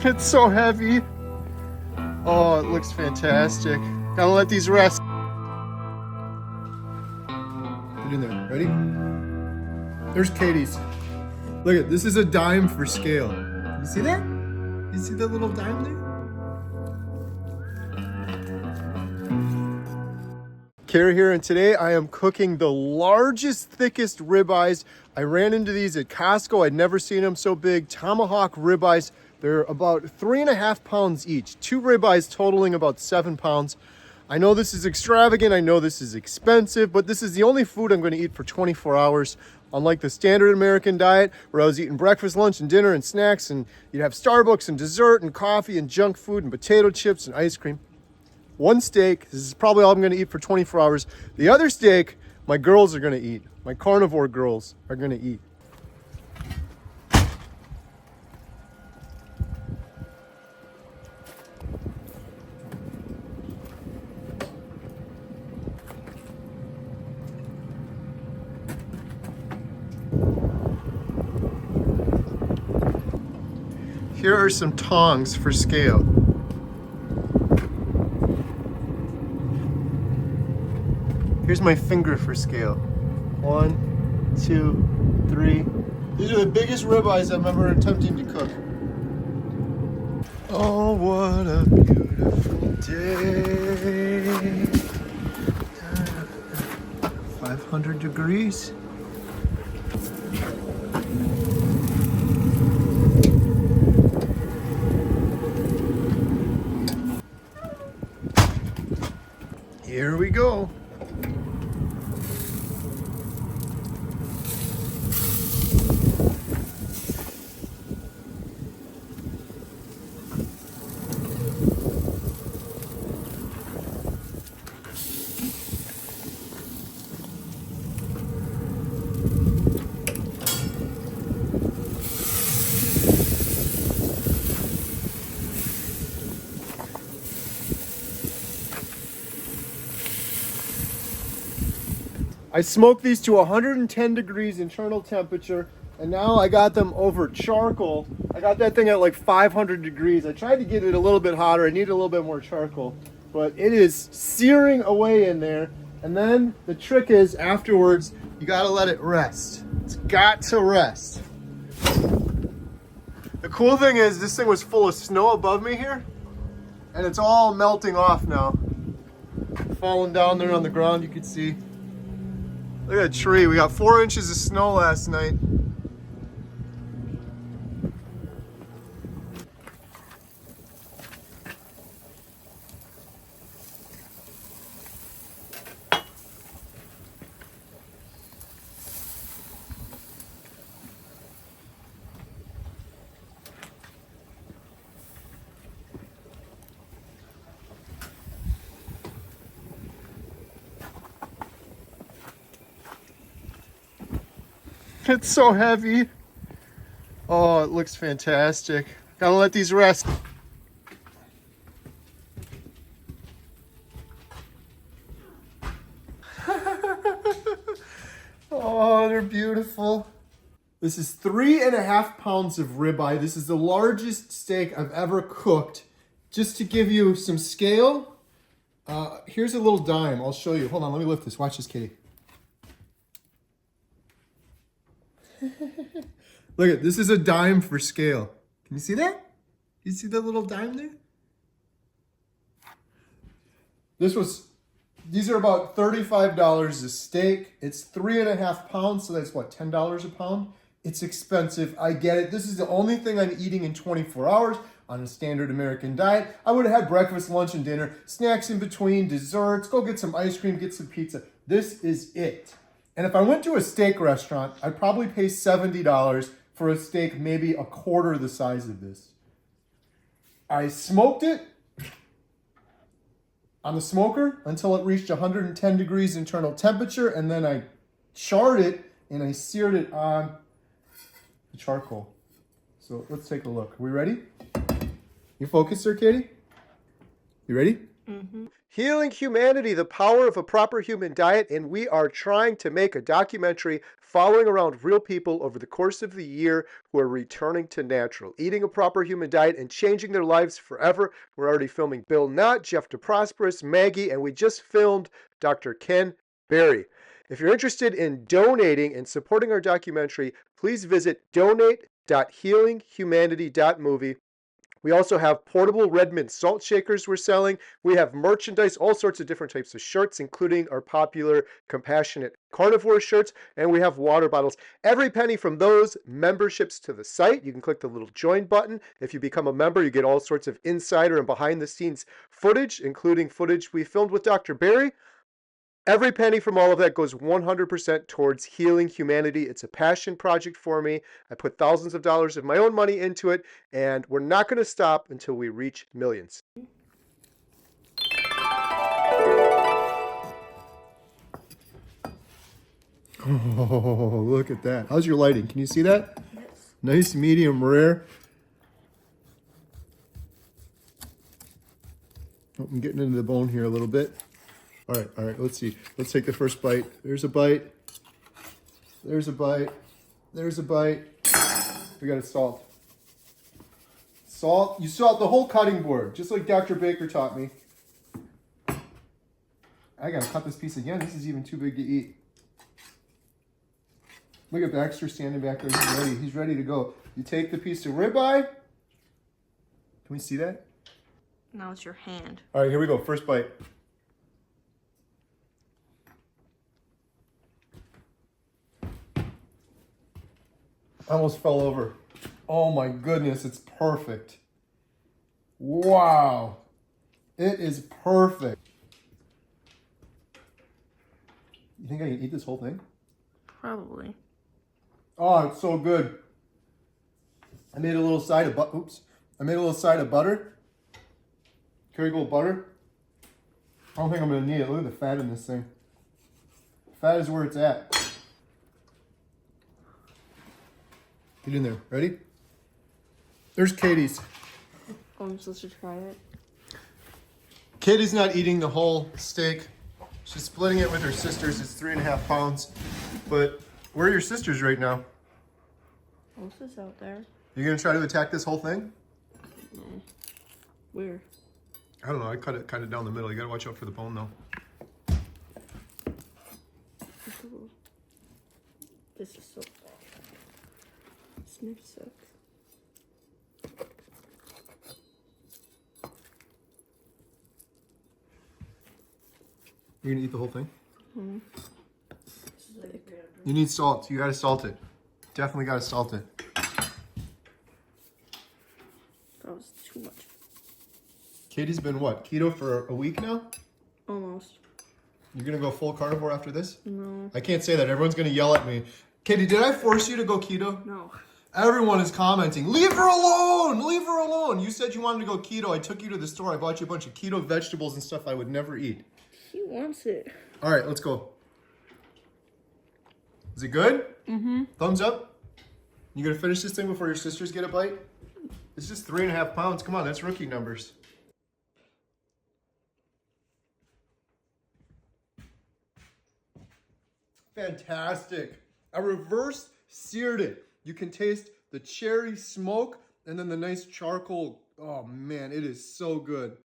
It's so heavy. Oh, it looks fantastic. Gotta let these rest. Get in there, ready? There's Katie's. Look at this, is a dime for scale. You see that? You see that little dime there? Carrie here, and today I am cooking the largest, thickest ribeyes. I ran into these at Costco. I'd never seen them so big. Tomahawk ribeyes. They're about 3.5 pounds each. 2 ribeyes totaling about 7 pounds. I know this is extravagant. I know this is expensive, but this is the only food I'm going to eat for 24 hours. Unlike the standard American diet, where I was eating breakfast, lunch, and dinner, and snacks, and you'd have Starbucks and dessert and coffee and junk food and potato chips and ice cream. One steak, this is probably all I'm going to eat for 24 hours. The other steak, my girls are going to eat. My carnivore girls are going to eat. Here are some tongs for scale. Here's my finger for scale. 1, 2, 3. These are the biggest ribeyes I'm ever attempting to cook. Oh, what a beautiful day. 500 degrees. Here we go. I smoked these to 110 degrees internal temperature, and now I got them over charcoal. I got that thing at like 500 degrees. I tried to get it a little bit hotter. I need a little bit more charcoal, but it is searing away in there. And then the trick is afterwards, you gotta let it rest. It's got to rest. The cool thing is this thing was full of snow above me here, and it's all melting off now. Falling down there on the ground, you can see. Look at that tree. We got 4 inches of snow last night. It's so heavy. Oh, it looks fantastic. Gotta let these rest. Oh, they're beautiful. This is 3.5 pounds of ribeye. This is the largest steak I've ever cooked. Just to give you some scale, here's a little dime. I'll show you. Hold on, let me lift this. Watch this, Katie. Look at this, is a dime for scale. Can you see that? You see that little dime there? These are about $35 a steak. It's 3.5 pounds, so that's what, $10 a pound? It's expensive, I get it. This is the only thing I'm eating in 24 hours on a standard American diet. I would have had breakfast, lunch, and dinner, snacks in between, desserts, go get some ice cream, get some pizza. This is it. And if I went to a steak restaurant, I'd probably pay $70 for a steak maybe a quarter the size of this. I smoked it on the smoker until it reached 110 degrees internal temperature, and then I charred it and I seared it on the charcoal. So let's take a look. Are we ready? You focus there, Katie? You ready? Healing Humanity, the power of a proper human diet, and we are trying to make a documentary following around real people over the course of the year who are returning to natural, eating a proper human diet and changing their lives forever. We're already filming Bill Knott, Jeff DeProsperous, Maggie, and we just filmed Dr. Ken Berry. If you're interested in donating and supporting our documentary, please visit donate.healinghumanity.movie. We also have portable Redmond salt shakers we're selling. We have merchandise, all sorts of different types of shirts, including our popular Compassionate Carnivore shirts, and we have water bottles. Every penny from those memberships to the site, you can click the little join button. If you become a member, you get all sorts of insider and behind the scenes footage, including footage we filmed with Dr. Berry. Every penny from all of that goes 100% towards healing humanity. It's a passion project for me. I put thousands of dollars of my own money into it, and we're not going to stop until we reach millions. Oh, look at that. How's your lighting? Can you see that? Yes. Nice, medium, rare. Oh, I'm getting into the bone here a little bit. All right, let's see. Let's take the first bite. There's a bite. There's a bite. There's a bite. We got a salt. Salt. You salt the whole cutting board, just like Dr. Baker taught me. I gotta cut this piece again. This is even too big to eat. Look at Baxter standing back there. He's ready. He's ready to go. You take the piece of ribeye. Can we see that? Now it's your hand. All right, here we go. First bite. I almost fell over. Oh my goodness, it's perfect. Wow. It is perfect. You think I can eat this whole thing? Probably. Oh, it's so good. I made a little side of I made a little side of butter. Kerrygold butter. I don't think I'm gonna need it. Look at the fat in this thing. Fat is where it's at. Get in there. Ready? There's Katie's. Oh, I'm supposed to try it. Katie's not eating the whole steak. She's splitting it with her sisters. It's 3.5 pounds. But where are your sisters right now? Elsa's out there. You gonna try to attack this whole thing? No. Where? I don't know. I cut it kind of down the middle. You gotta watch out for the bone though. This is so bad. Sniff sucks. You're gonna eat the whole thing? Mm-hmm. You need salt. You gotta salt it. Definitely gotta salt it. That was too much. Katie's been what? Keto for a week now? Almost. You're gonna go full carnivore after this? No. I can't say that. Everyone's gonna yell at me. Katie, did I force you to go keto? No. Everyone is commenting, leave her alone, leave her alone. You said you wanted to go keto. I took you to the store. I bought you a bunch of keto vegetables and stuff I would never eat. He wants it. All right, let's go. Is it good? Mm-hmm. Thumbs up? You gonna finish this thing before your sisters get a bite? It's just 3.5 pounds. Come on, that's rookie numbers. Fantastic. I reverse seared it. You can taste the cherry smoke and then the nice charcoal. Oh man, it is so good.